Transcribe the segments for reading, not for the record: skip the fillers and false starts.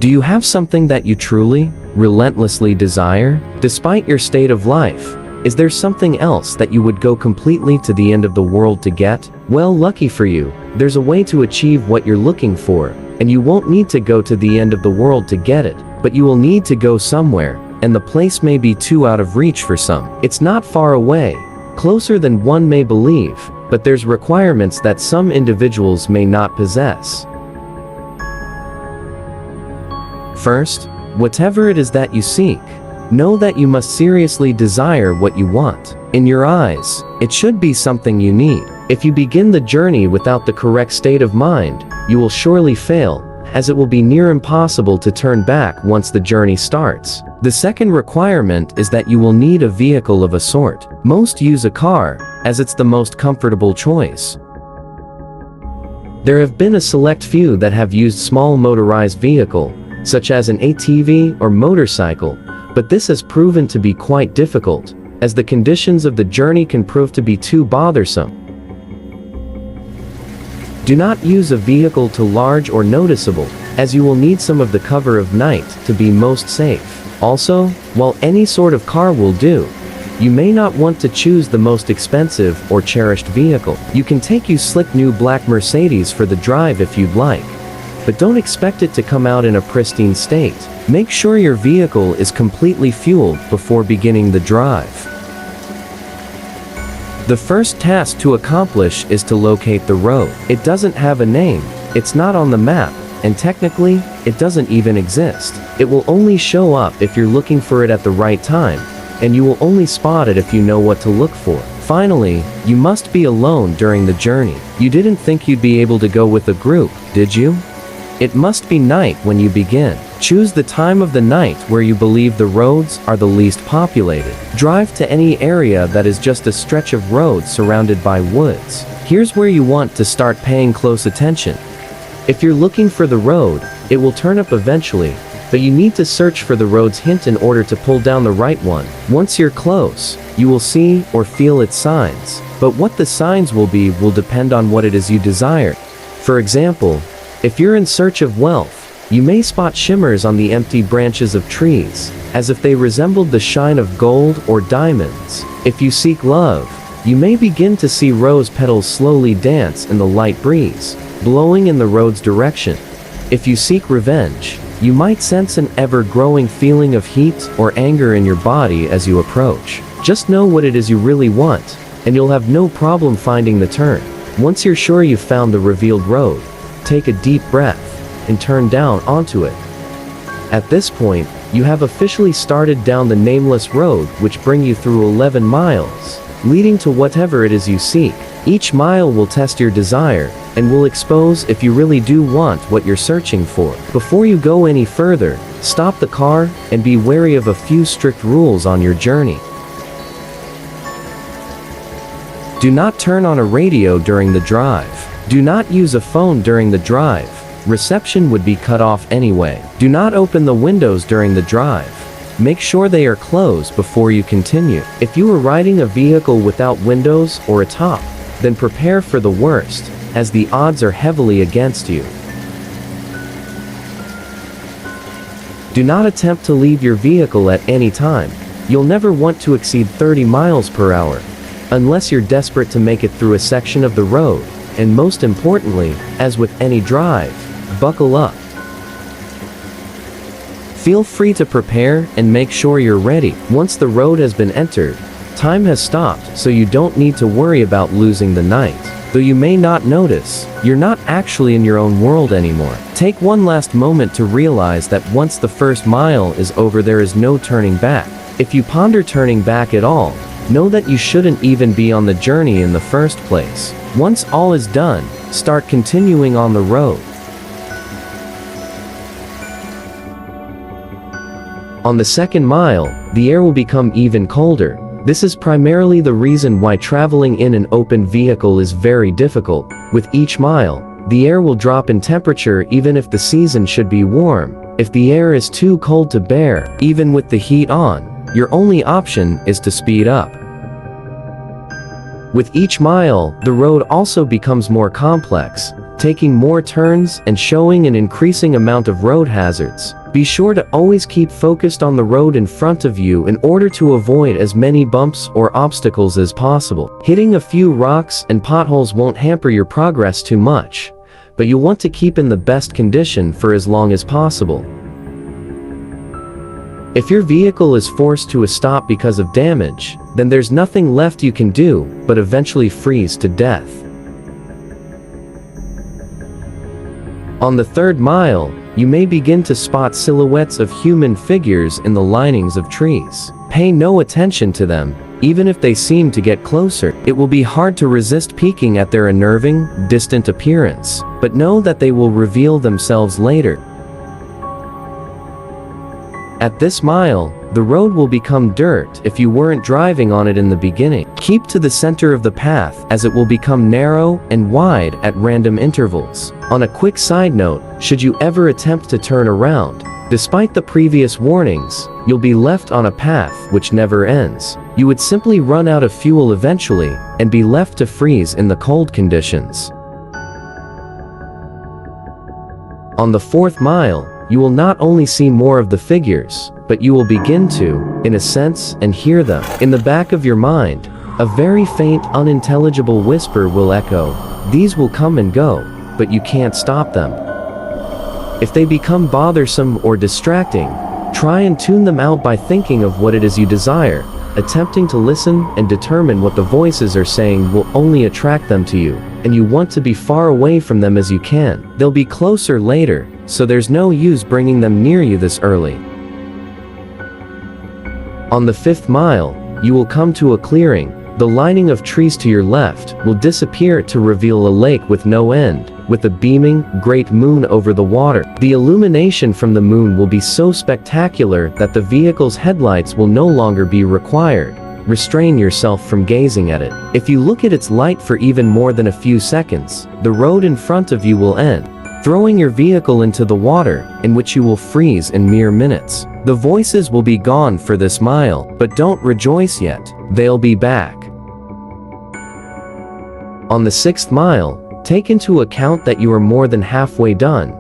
Do you have something that you truly, relentlessly desire? Despite your state of life, is there something else that you would go completely to the end of the world to get? Well, lucky for you, there's a way to achieve what you're looking for, and you won't need to go to the end of the world to get it, but you will need to go somewhere, and the place may be too out of reach for some. It's not far away, closer than one may believe, but there's requirements that some individuals may not possess. First, whatever it is that you seek, know that you must seriously desire what you want. In your eyes, it should be something you need. If you begin the journey without the correct state of mind, you will surely fail, as it will be near impossible to turn back once the journey starts. The second requirement is that you will need a vehicle of a sort. Most use a car, as it's the most comfortable choice. There have been a select few that have used small motorized vehicle, such as an ATV or motorcycle, but this has proven to be quite difficult, as the conditions of the journey can prove to be too bothersome. Do not use a vehicle too large or noticeable, as you will need some of the cover of night to be most safe. Also, while any sort of car will do, you may not want to choose the most expensive or cherished vehicle. You can take your slick new black Mercedes for the drive if you'd like, but don't expect it to come out in a pristine state. Make sure your vehicle is completely fueled before beginning the drive. The first task to accomplish is to locate the road. It doesn't have a name, it's not on the map, and technically, it doesn't even exist. It will only show up if you're looking for it at the right time, and you will only spot it if you know what to look for. Finally, you must be alone during the journey. You didn't think you'd be able to go with a group, did you? It must be night when you begin. Choose the time of the night where you believe the roads are the least populated. Drive to any area that is just a stretch of road surrounded by woods. Here's where you want to start paying close attention. If you're looking for the road, it will turn up eventually, but you need to search for the road's hint in order to pull down the right one. Once you're close, you will see or feel its signs, but what the signs will be will depend on what it is you desire. For example, if you're in search of wealth, you may spot shimmers on the empty branches of trees, as if they resembled the shine of gold or diamonds. If you seek love, you may begin to see rose petals slowly dance in the light breeze, blowing in the road's direction. If you seek revenge, you might sense an ever-growing feeling of heat or anger in your body as you approach. Just know what it is you really want, and you'll have no problem finding the turn. Once you're sure you've found the revealed road, take a deep breath and turn down onto it. At this point, you have officially started down the nameless road which bring you through 11 miles, leading to whatever it is you seek. Each mile will test your desire, and will expose if you really do want what you're searching for. Before you go any further, stop the car, and be wary of a few strict rules on your journey. Do not turn on a radio during the drive. Do not use a phone during the drive. Reception would be cut off anyway. Do not open the windows during the drive. Make sure they are closed before you continue. If you are riding a vehicle without windows or a top, then prepare for the worst, as the odds are heavily against you. Do not attempt to leave your vehicle at any time. You'll never want to exceed 30 miles per hour, unless you're desperate to make it through a section of the road, and most importantly, as with any drive, buckle up. Feel free to prepare and make sure you're ready. Once the road has been entered, time has stopped, so you don't need to worry about losing the night. Though you may not notice, you're not actually in your own world anymore. Take one last moment to realize that once the first mile is over, there is no turning back. If you ponder turning back at all, know that you shouldn't even be on the journey in the first place. Once all is done, start continuing on the road. On the second mile, the air will become even colder. This is primarily the reason why traveling in an open vehicle is very difficult. With each mile, the air will drop in temperature even if the season should be warm. If the air is too cold to bear, even with the heat on, your only option is to speed up. With each mile, the road also becomes more complex, taking more turns and showing an increasing amount of road hazards. Be sure to always keep focused on the road in front of you in order to avoid as many bumps or obstacles as possible. Hitting a few rocks and potholes won't hamper your progress too much, but you'll want to keep in the best condition for as long as possible. If your vehicle is forced to a stop because of damage, then there's nothing left you can do but eventually freeze to death. On the third mile, you may begin to spot silhouettes of human figures in the linings of trees. Pay no attention to them, even if they seem to get closer. It will be hard to resist peeking at their unnerving, distant appearance, but know that they will reveal themselves later. At this mile, the road will become dirt if you weren't driving on it in the beginning. Keep to the center of the path as it will become narrow and wide at random intervals. On a quick side note, should you ever attempt to turn around, despite the previous warnings, you'll be left on a path which never ends. You would simply run out of fuel eventually and be left to freeze in the cold conditions. On the fourth mile, you will not only see more of the figures, but you will begin to, in a sense, and hear them. In the back of your mind, a very faint, unintelligible whisper will echo. These will come and go, but you can't stop them. If they become bothersome or distracting, try and tune them out by thinking of what it is you desire. Attempting to listen and determine what the voices are saying will only attract them to you, and you want to be far away from them as you can. They'll be closer later, so there's no use bringing them near you this early. On the fifth mile, you will come to a clearing. The lining of trees to your left will disappear to reveal a lake with no end, with a beaming, great moon over the water. The illumination from the moon will be so spectacular that the vehicle's headlights will no longer be required. Restrain yourself from gazing at it. If you look at its light for even more than a few seconds, the road in front of you will end, throwing your vehicle into the water, in which you will freeze in mere minutes. The voices will be gone for this mile, but don't rejoice yet. They'll be back. On the sixth mile, take into account that you are more than halfway done.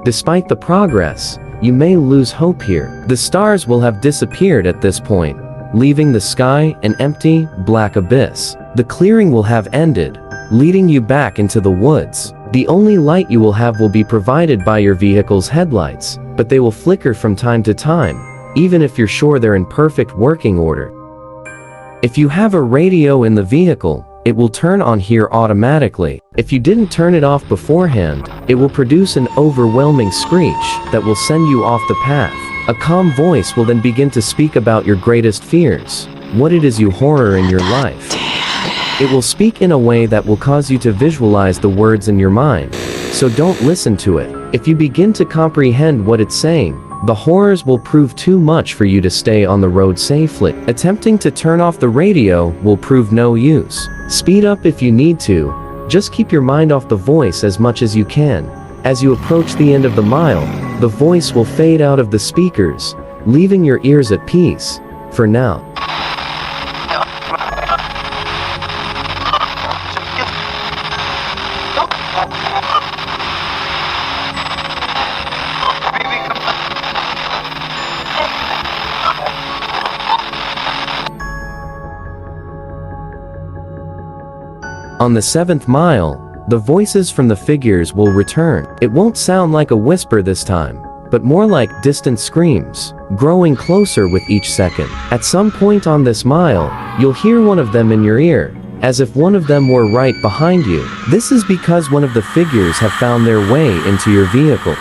Despite the progress, you may lose hope here. The stars will have disappeared at this point, leaving the sky an empty, black abyss. The clearing will have ended, leading you back into the woods. The only light you will have will be provided by your vehicle's headlights, but they will flicker from time to time, even if you're sure they're in perfect working order. If you have a radio in the vehicle, it will turn on here automatically. If you didn't turn it off beforehand, it will produce an overwhelming screech that will send you off the path. A calm voice will then begin to speak about your greatest fears, what it is you horror in your life. It will speak in a way that will cause you to visualize the words in your mind, so don't listen to it. If you begin to comprehend what it's saying, the horrors will prove too much for you to stay on the road safely. Attempting to turn off the radio will prove no use. Speed up if you need to. Just keep your mind off the voice as much as you can. As you approach the end of the mile, the voice will fade out of the speakers, leaving your ears at peace, for now. On the seventh mile, the voices from the figures will return. It won't sound like a whisper this time, but more like distant screams, growing closer with each second. At some point on this mile, you'll hear one of them in your ear, as if one of them were right behind you. This is because one of the figures have found their way into your vehicle.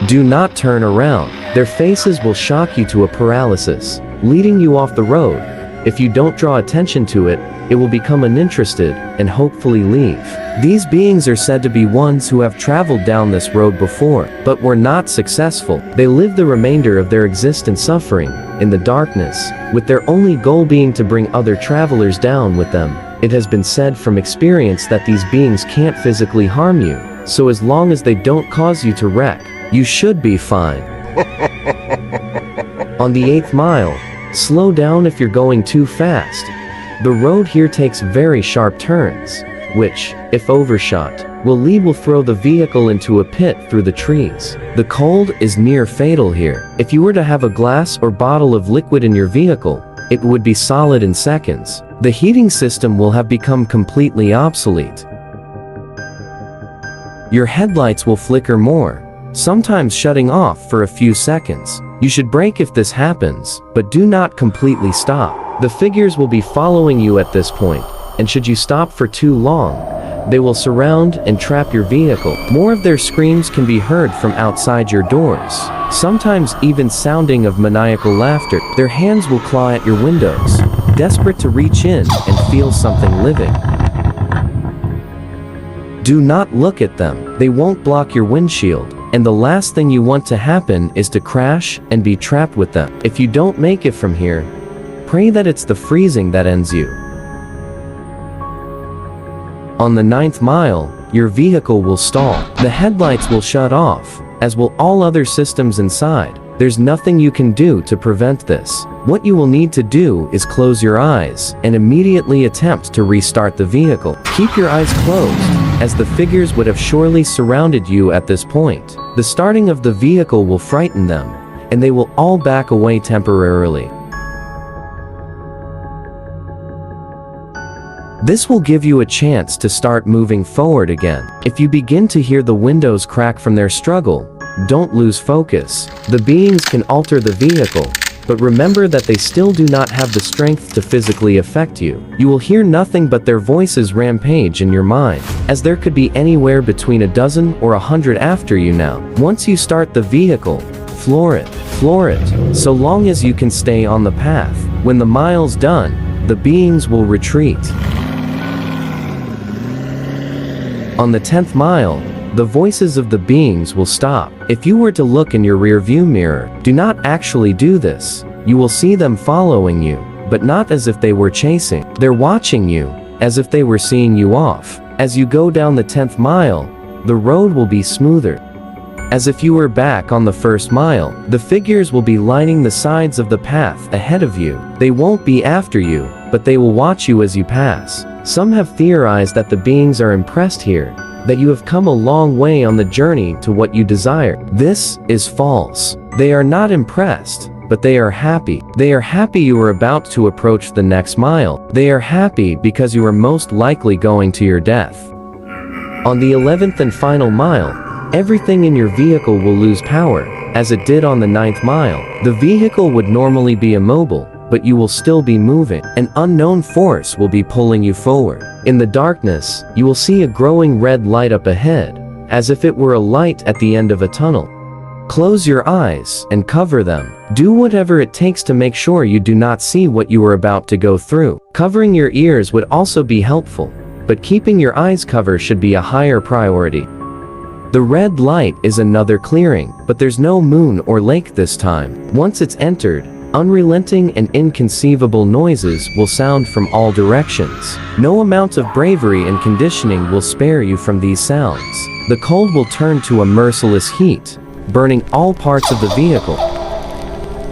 Do not turn around. Their faces will shock you to a paralysis, leading you off the road. If you don't draw attention to it, it will become uninterested and hopefully leave. These beings are said to be ones who have traveled down this road before, but were not successful. They live the remainder of their existence suffering in the darkness, with their only goal being to bring other travelers down with them. It has been said from experience that these beings can't physically harm you, so as long as they don't cause you to wreck, you should be fine. On the 8th mile, slow down if you're going too fast. The road here takes very sharp turns, which, if overshot, will throw the vehicle into a pit through the trees. The cold is near fatal here. If you were to have a glass or bottle of liquid in your vehicle, it would be solid in seconds. The heating system will have become completely obsolete. Your headlights will flicker more, sometimes shutting off for a few seconds. You should brake if this happens, but do not completely stop. The figures will be following you at this point, and should you stop for too long, they will surround and trap your vehicle. More of their screams can be heard from outside your doors, sometimes even sounding of maniacal laughter. Their hands will claw at your windows, desperate to reach in and feel something living. Do not look at them. They won't block your windshield, and the last thing you want to happen is to crash and be trapped with them. If you don't make it from here, pray that it's the freezing that ends you. On the 9th mile, your vehicle will stall. The headlights will shut off, as will all other systems inside. There's nothing you can do to prevent this. What you will need to do is close your eyes and immediately attempt to restart the vehicle. Keep your eyes closed, as the figures would have surely surrounded you at this point. The starting of the vehicle will frighten them, and they will all back away temporarily. This will give you a chance to start moving forward again. If you begin to hear the windows crack from their struggle, don't lose focus. The beings can alter the vehicle, but remember that they still do not have the strength to physically affect you. You will hear nothing but their voices rampage in your mind, as there could be anywhere between a dozen or 100 after you now. Once you start the vehicle, floor it, so long as you can stay on the path. When the mile's done, the beings will retreat. On the 10th mile, the voices of the beings will stop. If you were to look in your rearview mirror, do not actually do this. You will see them following you, but not as if they were chasing. They're watching you, as if they were seeing you off. As you go down the 10th mile, the road will be smoother. As if you were back on the 1st mile, the figures will be lining the sides of the path ahead of you. They won't be after you, but they will watch you as you pass. Some have theorized that the beings are impressed here, that you have come a long way on the journey to what you desire. This is false. They are not impressed, but they are happy. They are happy you are about to approach the next mile. They are happy because you are most likely going to your death. On the 11th and final mile, everything in your vehicle will lose power, as it did on the 9th mile. The vehicle would normally be immobile, but you will still be moving. An unknown force will be pulling you forward. In the darkness, you will see a growing red light up ahead, as if it were a light at the end of a tunnel. Close your eyes and cover them. Do whatever it takes to make sure you do not see what you are about to go through. Covering your ears would also be helpful, but keeping your eyes covered should be a higher priority. The red light is another clearing, but there's no moon or lake this time. Once it's entered, unrelenting and inconceivable noises will sound from all directions. No amount of bravery and conditioning will spare you from these sounds. The cold will turn to a merciless heat, burning all parts of the vehicle.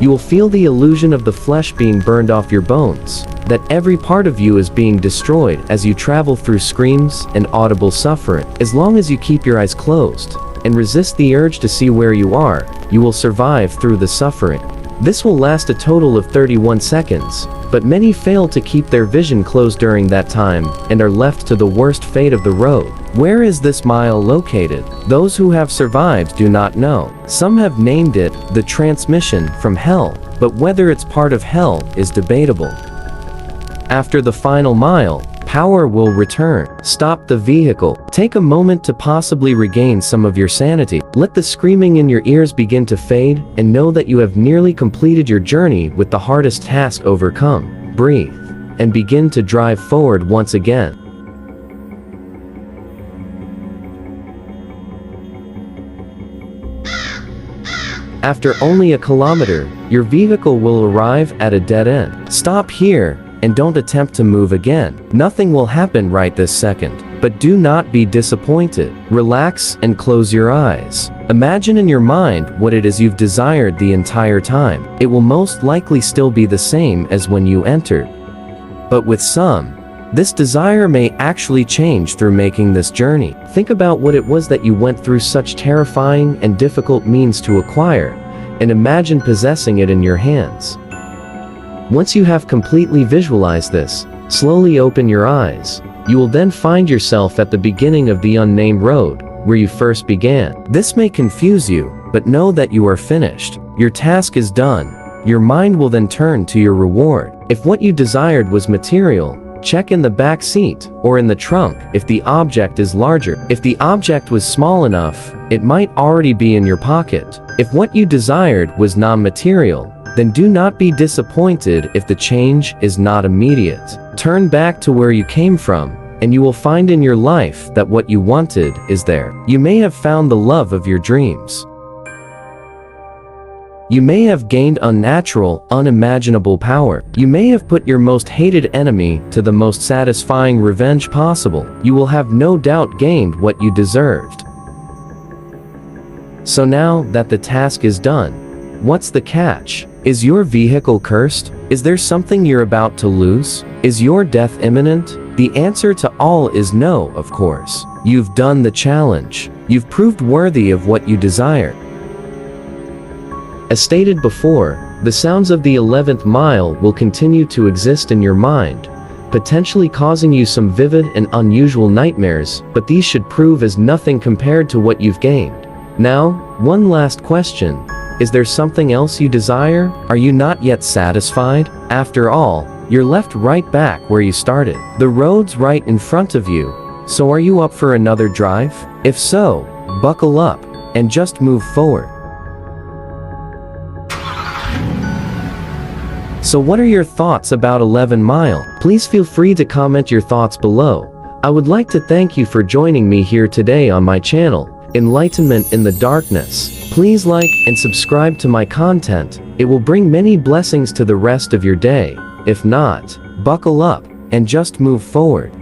You will feel the illusion of the flesh being burned off your bones, that every part of you is being destroyed as you travel through screams and audible suffering. As long as you keep your eyes closed and resist the urge to see where you are, you will survive through the suffering. This will last a total of 31 seconds, but many fail to keep their vision closed during that time and are left to the worst fate of the road. Where is this mile located? Those who have survived do not know. Some have named it the transmission from hell, but whether it's part of hell is debatable. After the final mile, power will return. Stop the vehicle. Take a moment to possibly regain some of your sanity. Let the screaming in your ears begin to fade, and know that you have nearly completed your journey with the hardest task overcome. Breathe, and begin to drive forward once again. After only a kilometer, your vehicle will arrive at a dead end. Stop here, and don't attempt to move again. Nothing will happen right this second, but do not be disappointed. Relax and close your eyes. Imagine in your mind what it is you've desired the entire time. It will most likely still be the same as when you entered. But with some, this desire may actually change through making this journey. Think about what it was that you went through such terrifying and difficult means to acquire, and imagine possessing it in your hands. Once you have completely visualized this, slowly open your eyes. You will then find yourself at the beginning of the unnamed road, where you first began. This may confuse you, but know that you are finished. Your task is done. Your mind will then turn to your reward. If what you desired was material, check in the back seat or in the trunk if the object is larger. If the object was small enough, it might already be in your pocket. If what you desired was non-material, then do not be disappointed if the change is not immediate. Turn back to where you came from, and you will find in your life that what you wanted is there. You may have found the love of your dreams. You may have gained unnatural, unimaginable power. You may have put your most hated enemy to the most satisfying revenge possible. You will have no doubt gained what you deserved. So now that the task is done, what's the catch? Is your vehicle cursed? Is there something you're about to lose? Is your death imminent? The answer to all is no, of course. You've done the challenge. You've proved worthy of what you desire. As stated before, the sounds of the 11th mile will continue to exist in your mind, potentially causing you some vivid and unusual nightmares, but these should prove as nothing compared to what you've gained. Now, one last question. Is there something else you desire? Are you not yet satisfied? After all, you're left right back where you started. The road's right in front of you, so are you up for another drive? If so, buckle up, and just move forward. So what are your thoughts about 11 Mile? Please feel free to comment your thoughts below. I would like to thank you for joining me here today on my channel, Enlightenment in the Darkness. Please like and subscribe to my content. It will bring many blessings to the rest of your day. If not, buckle up and just move forward.